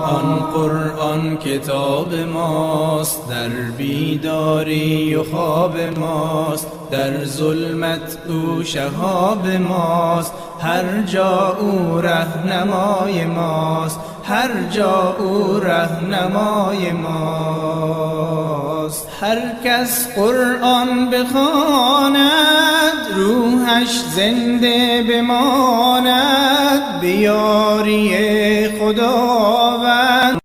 آن قرآن کتاب ماست، در بیداری و خواب ماست، در ظلمت او شهاب ماست، هر جا او رهنمای ماست، هر جا او رهنمای ماست. هر کس قرآن بخواند روحش زنده بماند، بیاری خداوند.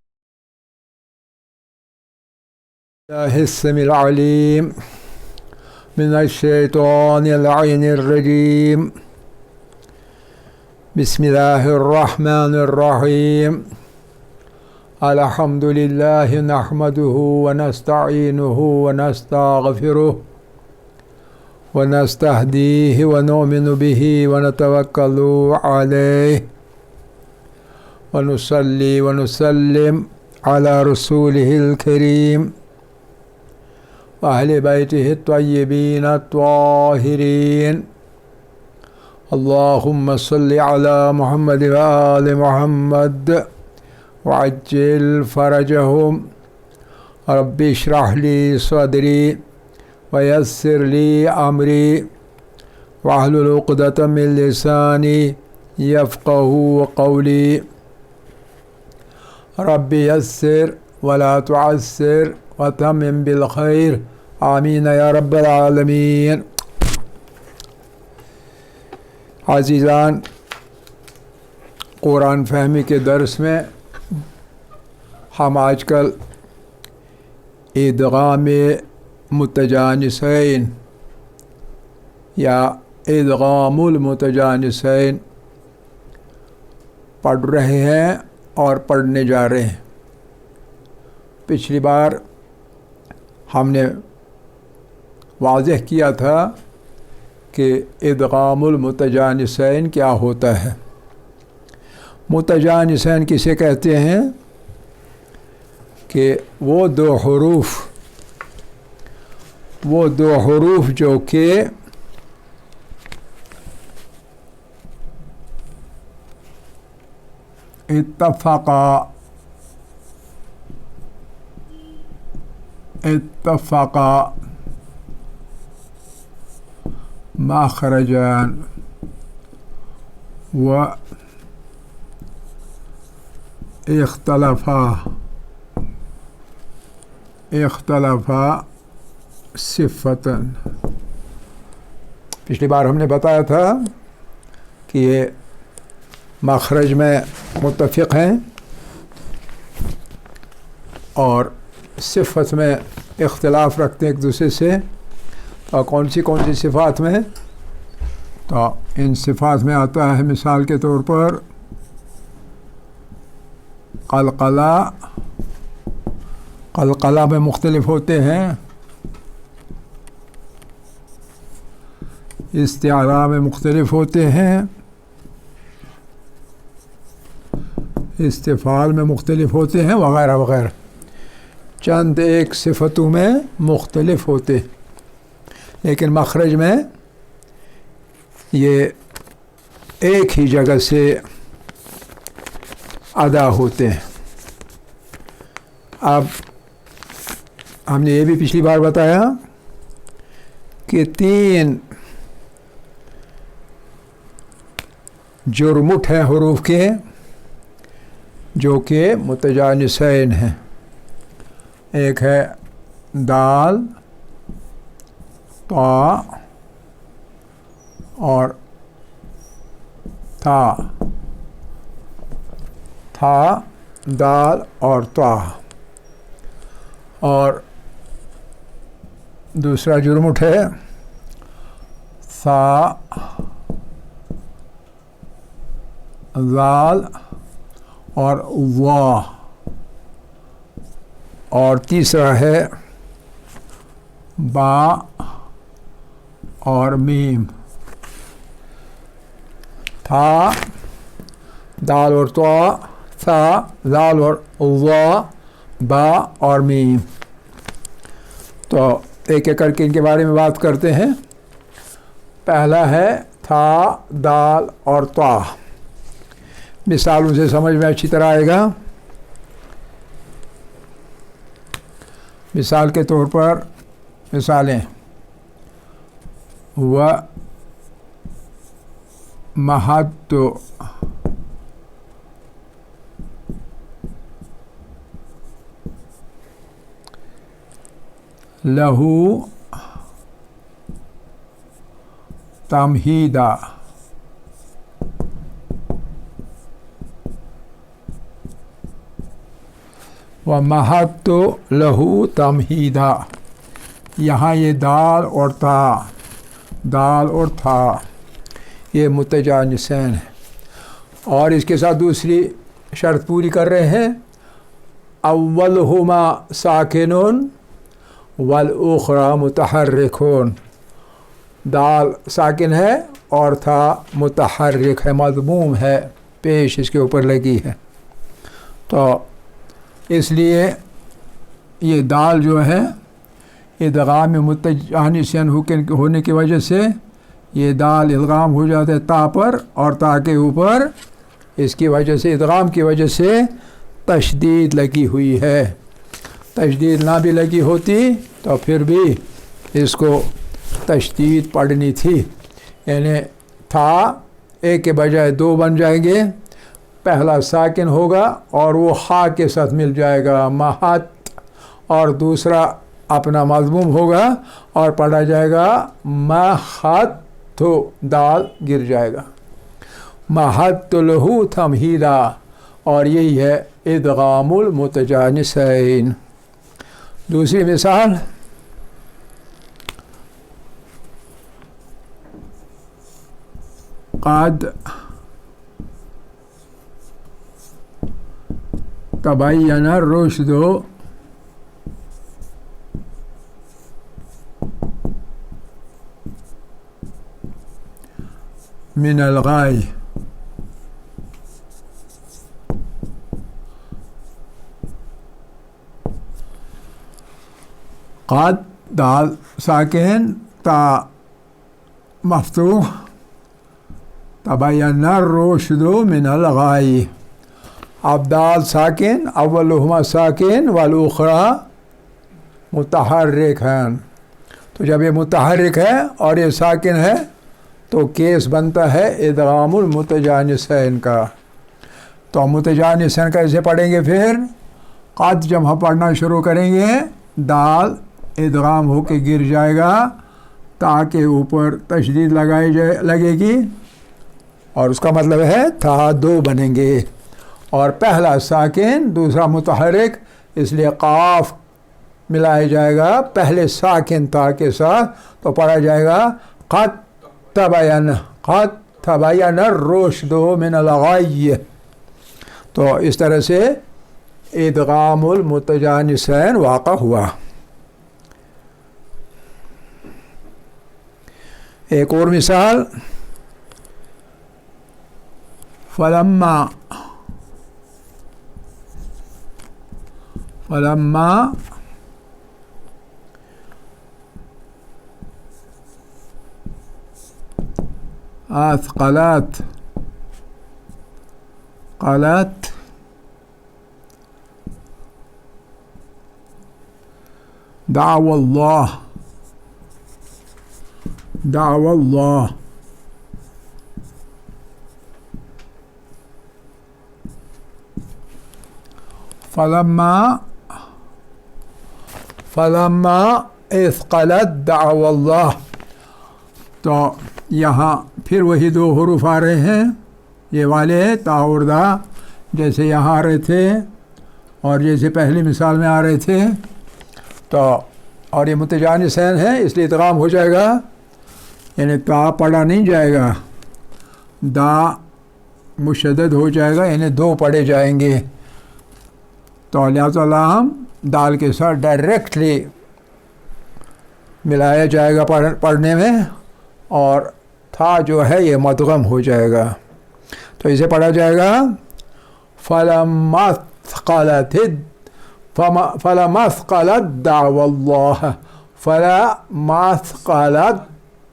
الله السميع العليم من الشيطان اللعين الرجيم. بسم الله الرحمن الرحيم. الحمد لله نحمده ونستعينه ونستغفره ونستهديه ونؤمن به ونتوكل عليه ونصلي ونسلم على رسوله الكريم وأهل بيته الطيبين الطاهرين. اللهم صل على محمد وآل محمد وعجل فرجهم. رب اشرح لي صدري ويسر لي أمري واحلل عقدة من لساني يفقهوا قولي. رب يسر ولا تعسر وتمم بالخير. آمین یا رب العالمین. عزیزان، قرآن فہمی کے درس میں ہم آج کل ادغام متجانسین یا ادغام المتجانسین پڑھ رہے ہیں اور پڑھنے جا رہے ہیں. پچھلی بار ہم نے واضح کیا تھا کہ ادغام المتجانسین کیا ہوتا ہے. متجانسین کسے کہتے ہیں؟ کہ وہ دو حروف جو کہ اتفقا مخرجان و اختلفا صفتاً. پچھلی بار ہم نے بتایا تھا کہ یہ مخرج میں متفق ہیں اور صفت میں اختلاف رکھتے ہیں ایک دوسرے سے. اور کون سی صفات میں؟ تو ان صفات میں آتا ہے مثال کے طور پر قلقلہ میں مختلف ہوتے ہیں، استعارہ میں مختلف ہوتے ہیں، استفعال میں مختلف ہوتے ہیں، وغیرہ وغیرہ. چند ایک صفتوں میں مختلف ہوتے، لیکن مخرج میں یہ ایک ہی جگہ سے ادا ہوتے ہیں. اب ہم نے یہ بھی پچھلی بار بتایا کہ 3 جرمٹ ہیں حروف کے جو کہ متجانسین ہیں. ایک ہے دال، طا اور تھا. دال اور طا. اور دوسرا جرمٹ ہے ثا، ذال اور وا. اور تیسرا ہے با اور میم. تھا، دال اور طا، ثا، ذال اور وا، با اور میم. تو ایک ایک کر کے ان کے بارے میں بات کرتے ہیں. پہلا ہے تھا، دال اور طا. مثالوں سے سمجھ میں اچھی طرح آئے گا. مثال کے طور پر مثالیں و مہت لہو تمہیدا ومہدت لہو تمہیدا. یہاں یہ دال اور تھا یہ متجانسین ہے، اور اس کے ساتھ دوسری شرط پوری کر رہے ہیں، اولہما ساکنون والاخری متحرکون. دال ساکن ہے اور تھا متحرک ہے، مضموم ہے، پیش اس کے اوپر لگی ہے. تو اس لیے یہ دال جو ہے ادغام متجانسین ہونے کی وجہ سے یہ دال ادغام ہو جاتا ہے تا پر، اور تا کے اوپر اس کی وجہ سے ادغام کی وجہ سے تشدید لگی ہوئی ہے. تشدید نہ بھی لگی ہوتی تو پھر بھی اس کو تشدید پڑھنی تھی، یعنی تھا ایک کے بجائے دو بن جائیں گے. پہلا ساکن ہوگا اور وہ ہا کے ساتھ مل جائے گا مہت، اور دوسرا اپنا مضموم ہوگا اور پڑھا جائے گا مہت، تو دال گر جائے گا. مہت لہو تمہیدا، اور یہی ہے ادغام المتجانسین. دوسری مثال قد تبین الرشد من الغی. قد دال ساکن تا مفتوح، تبین الرشد من الغی. اب دال ساکن اولہما ساکن والاخری متحرک ہیں، تو جب یہ متحرک ہے اور یہ ساکن ہے تو کیس بنتا ہے ادغام المتجانسین کا. تو متجانسین کا اسے پڑھیں گے پھر قد جب ہم پڑھنا شروع کریں گے دال ادغام ہو کے گر جائے گا، تاکہ اوپر تشدید لگے گی، اور اس کا مطلب ہے تھا دو بنیں گے، اور پہلا ساکن دوسرا متحرک، اس لیے قاف ملایا جائے گا پہلے ساکن تا کے ساتھ، تو پڑھا جائے گا قد تبین الرشد من الغی. تو اس طرح سے ادغام المتجانسین واقع ہوا. ایک اور مثال فلما اثقلت دعوى الله فلما اثقلت دعوى الله. تو یہاں پھر وہی دو حروف آ رہے ہیں، یہ والے تا اور دا، جیسے یہاں آ رہے تھے اور جیسے پہلی مثال میں آ رہے تھے. تو اور یہ متجانسین ہے اس لیے ادغام ہو جائے گا، یعنی تا پڑھا نہیں جائے گا، دا مشدد ہو جائے گا، یعنی دو پڑھے جائیں گے. تو لہٰذا ہم دال کے ساتھ ڈائریکٹلی ملایا جائے گا پڑھنے میں، اور تھا جو ہے یہ مدغم ہو جائے گا. تو اسے پڑھا جائے گا فلما اثقلت دعوى الله، فلما اثقلت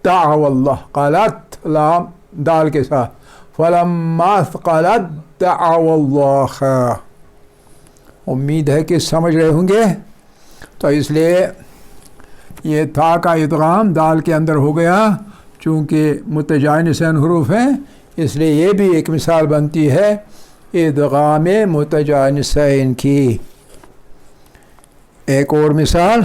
دعوى الله، قالت لام دال کے ساتھ، فلما اثقلت دعوى الله. امید ہے کہ سمجھ رہے ہوں گے. تو اس لیے یہ تھا کا ادغام دال کے اندر ہو گیا، چونکہ متجانسین حروف ہیں، اس لیے یہ بھی ایک مثال بنتی ہے ادغام متجانسین کی۔ ایک اور مثال،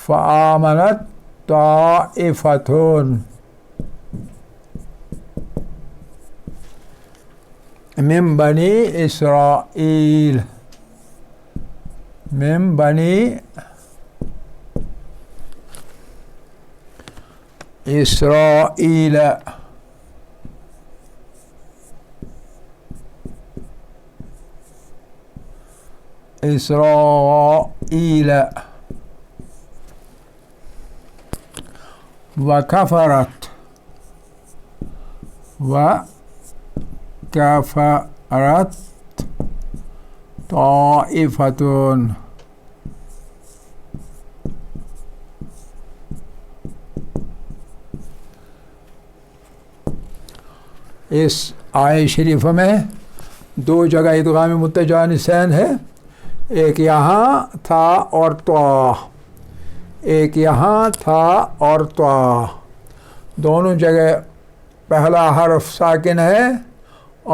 فآمنت طائفۃ من بنی اسرائیل، من بنی اسرائیل، اسرائیل، وکفرت، وکفرت طائفۃ، اس آیت شریف میں دو جگہ ادغام متجانسین ہے، ایک یہاں تھا اور طا، ایک یہاں تھا اور طا، دونوں جگہ پہلا حرف ساکن ہے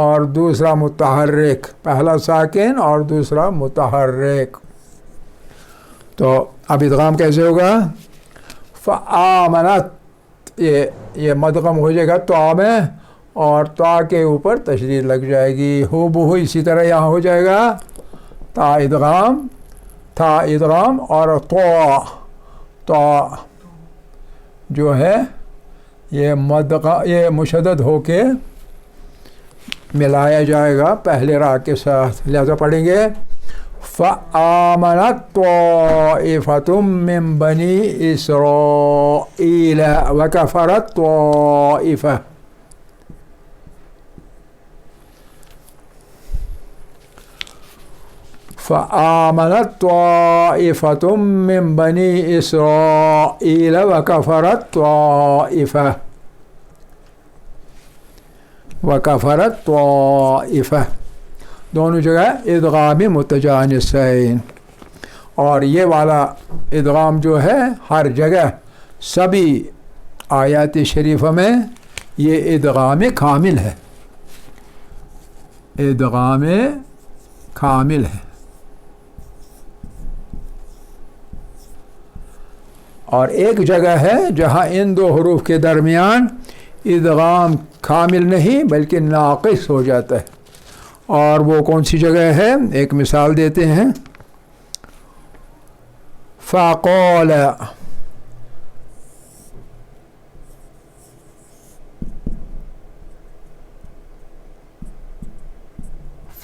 اور دوسرا متحرک، پہلا ساکن اور دوسرا متحرک۔ تو اب ادغام کیسے ہوگا؟ فآمنت، یہ مدغم ہو جائے گا طا میں اور طا کے اوپر تشدید لگ جائے گی، ہو بہو اسی طرح یہاں ہو جائے گا تا ادغام، تھا ادغام اور طا جو ہے یہ مشدد ہو کے ملایا جائے گا پہلے را کے ساتھ، لہذا پڑھیں گے فآمنت طائفۃ من بنی اسرائیل وکفرت طائفہ، فآمنت طائفۃ من بنی اسرائیل وکفرت طائفہ، وکفرت طائفہ، دونوں جگہ ادغام متجانسین۔ اور یہ والا ادغام جو ہے ہر جگہ سبھی آیات شریفہ میں یہ ادغام کامل ہے، ادغام کامل ہے۔ اور ایک جگہ ہے جہاں ان دو حروف کے درمیان ادغام کامل نہیں بلکہ ناقص ہو جاتا ہے، اور وہ کون سی جگہ ہے؟ ایک مثال دیتے ہیں، فقال،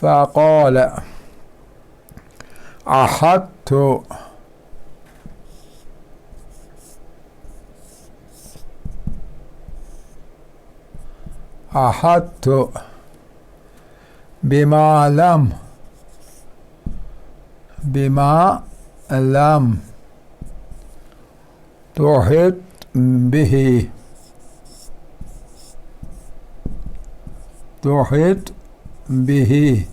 فقال احطت، احطت بما لم، بما لم تحط به، تحط به،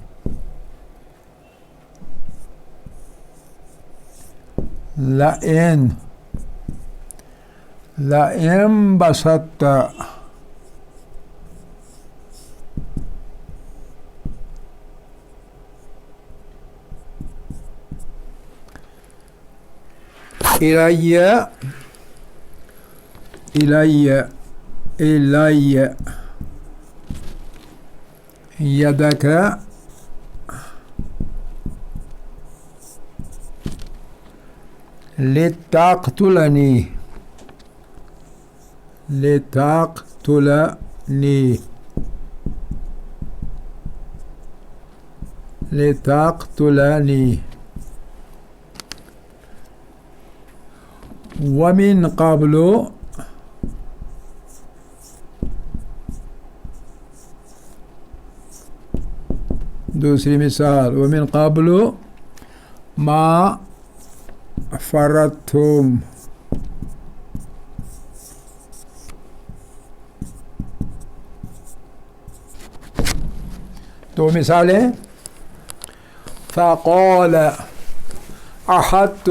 لئن بسطت، الی یدک لتقتلنی، لتقتلنی، لتقتلنی، ومن قبل، دوسری مثال، ومن قبل ما فرضتم، دو مثالیں. فقال احطت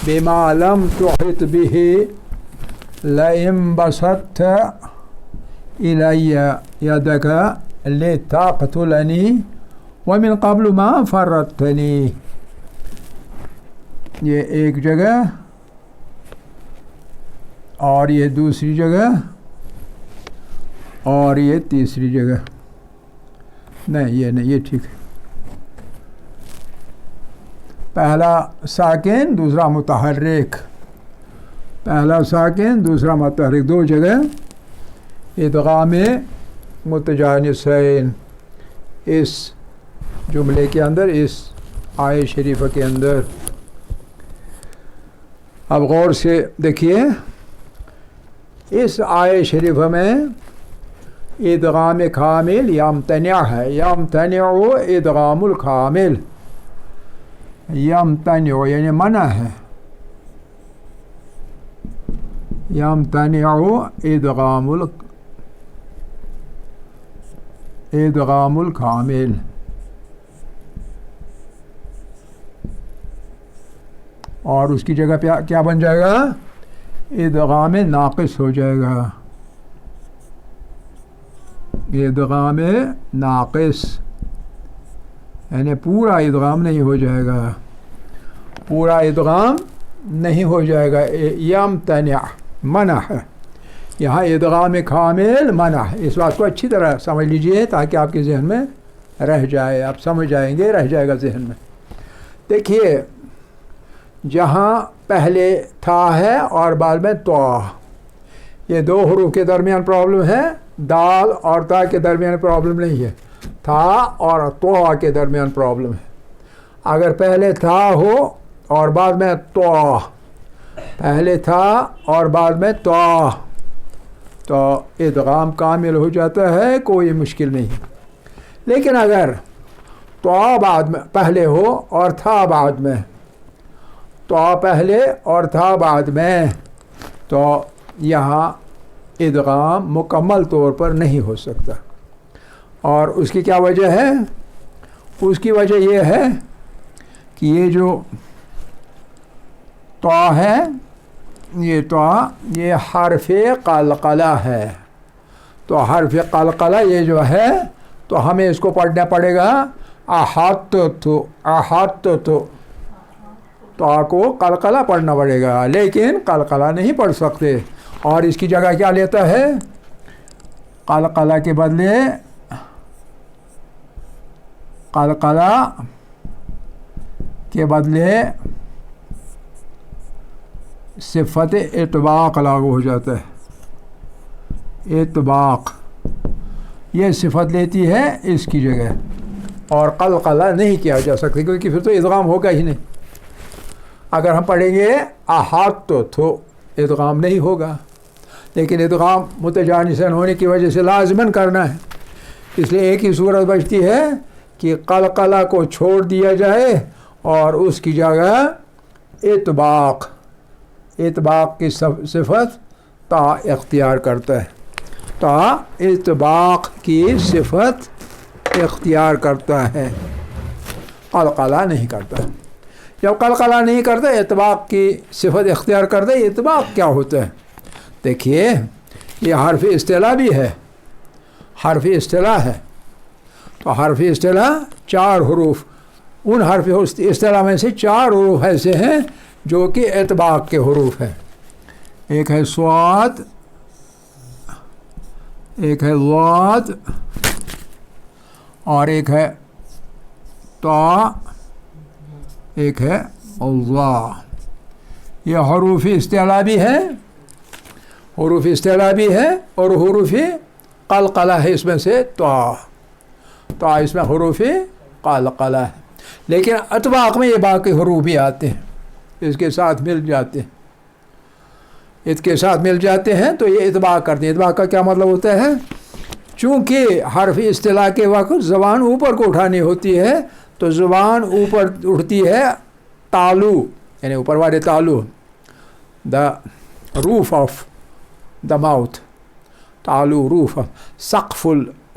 بما لم تحط به لئن بسطت إلي يدك لتقتلني ومن قبل ما فرطتني. یہ ایک جگہ اور یہ دوسری جگہ اور یہ تیسری جگہ. نہیں یہ نہیں، یہ ٹھیک ہے. پہلا ساکن دوسرا متحرک، پہلا ساکن دوسرا متحرک، دو جگہ ادغام متجانسین اس جملے کے اندر، اس آیت شریفہ کے اندر. اب غور سے دیکھیے، اس آیت شریفہ میں ادغام کامل یمتنع ہے. یمتنع ادغام الکامل، یمتنع یعنی منع ہے. یمتنع ادغام الکامل. اور اس کی جگہ پہ کیا بن جائے گا؟ ادغام ناقص ہو جائے گا. ادغام ناقص یعنی پورا ادغام نہیں ہو جائے گا، پورا ادغام نہیں ہو جائے گا. یمتنع منع ہے، یہاں ادغام کامل منع ہے. اس بات کو اچھی طرح سمجھ لیجئے تاکہ آپ کے ذہن میں رہ جائے، آپ سمجھ جائیں گے، رہ جائے گا ذہن میں. دیکھیے جہاں پہلے تھا ہے اور بعد میں تو، یہ دو حروف کے درمیان پرابلم ہے. دال اور تا کے درمیان پرابلم نہیں ہے، تھا اور تو کے درمیان پرابلم ہے. اگر پہلے تھا ہو اور بعد میں تو، پہلے تھا اور بعد میں تو ادغام کامل ہو جاتا ہے، کوئی مشکل نہیں. لیکن اگر تو بعد میں پہلے ہو اور تھا بعد میں، تو پہلے اور تھا بعد میں، تو یہاں ادغام مکمل طور پر نہیں ہو سکتا. اور اس کی کیا وجہ ہے؟ اس کی وجہ یہ ہے کہ یہ جو تو ہے، یہ تو یہ حرف قلقلہ ہے. تو حرف قلقلہ یہ جو ہے تو ہمیں اس کو پڑھنا پڑے گا احطت، تو کو قلقلہ پڑھنا پڑے گا، لیکن قلقلہ نہیں پڑھ سکتے. اور اس کی جگہ کیا لیتا ہے؟ قلقلہ کے بدلے صفت اطباق لاگو ہو جاتا ہے. اطباق یہ صفت لیتی ہے اس کی جگہ، اور قلقلہ نہیں کیا جا سکتا کیونکہ پھر تو ادغام ہوگا ہی نہیں. اگر ہم پڑھیں گے احاط تو ادغام نہیں ہوگا، لیکن ادغام متجانسین ہونے کی وجہ سے لازماً کرنا ہے. اس لیے ایک ہی صورت بچتی ہے کہ قلقلہ کو چھوڑ دیا جائے اور اس کی جگہ اطباق کی صفت تا اختیار کرتا ہے. تا اطباق کی صفت اختیار کرتا ہے، قلقلہ نہیں کرتا. جب قلقلہ نہیں کرتا اطباق کی صفت اختیار کرتا ہے. اطباق کیا ہوتا ہے؟ دیکھیے یہ حرف اصطلاح بھی ہے، حرف اصطلاح ہے. تو حرف اصطلاح چار حروف، ان حرف اصطلاح میں سے چار حروف ایسے ہیں جو کہ اطباق کے حروف ہیں. ایک ہے صاد، ایک ہے ضاد، اور ایک ہے طا، ایک ہے ظا. یہ حروف اصطلاح بھی ہے، حروف اصطلاح بھی ہے، اور حروف قلقلہ ہے اس میں سے طا اس میں حروف قلقلہ ہے. لیکن اطباق میں یہ باقی حروف بھی آتے ہیں، اس کے ساتھ مل جاتے ہیں، اس کے ساتھ مل جاتے ہیں تو یہ اطباق کرتے ہیں. اطباق کا کیا مطلب ہوتا ہے؟ چونکہ حرف اصطلاح کے وقت زبان اوپر کو اٹھانی ہوتی ہے تو زبان اوپر اٹھتی ہے تالو، یعنی اوپر والے تالو، دا روف آف دا ماؤتھ، تالو روف،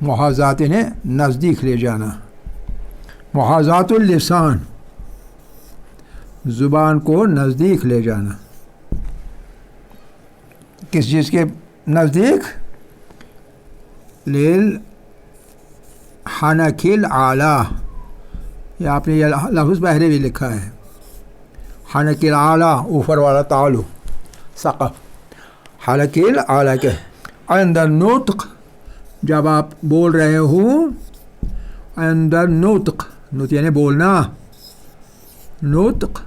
محاذات نے نزدیک لے جانا. محاذات اللسان زبان کو نزدیک لے جانا. کس چیز کے نزدیک؟ لیل حنک الاعلیٰ. یہ آپ نے یہ لفظ پہلے بھی لکھا ہے. حنک الاعلیٰ اوپر والا تعلو سقف. حنک الاعلیٰ کے عند النطق جب آپ بول رہے ہوں. عند النطق نطق یعنی بولنا. نطق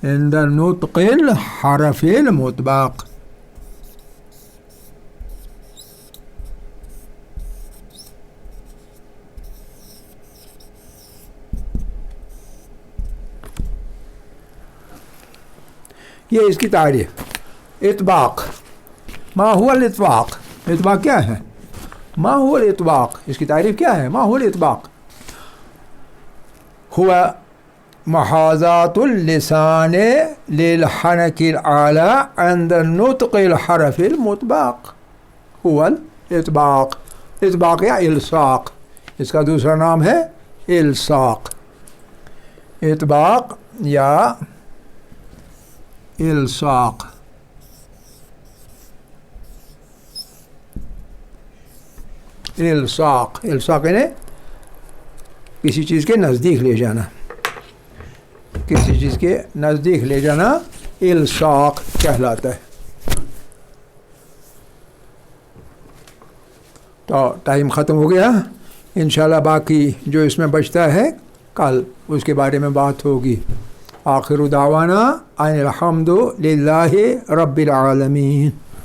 عند نطق الحرف المطبق. یہ اس کی تعریف. اطباق. ما هو الاطباق؟ اطباق کیا ہے؟ ما هو الاطباق؟ اس کی تعریف کیا ہے؟ ما هو الاطباق؟ هو محاذات اللسان للحنك الأعلى عند النطق الحرف المطبق. هو الاطباق. اطباق یا الصاق، اس کا دوسرا نام ہے الصاق. اطباق یا الصاق. الصاق الصاق یعنی کسی چیز کے نزدیک لے جانا. کسی چیز کے نزدیک لے جانا الصاق کہلاتا ہے. تو ٹائم ختم ہو گیا. انشاءاللہ باقی جو اس میں بچتا ہے کل اس کے بارے میں بات ہوگی. آخر دعوانا ان الحمد للہ رب العالمین.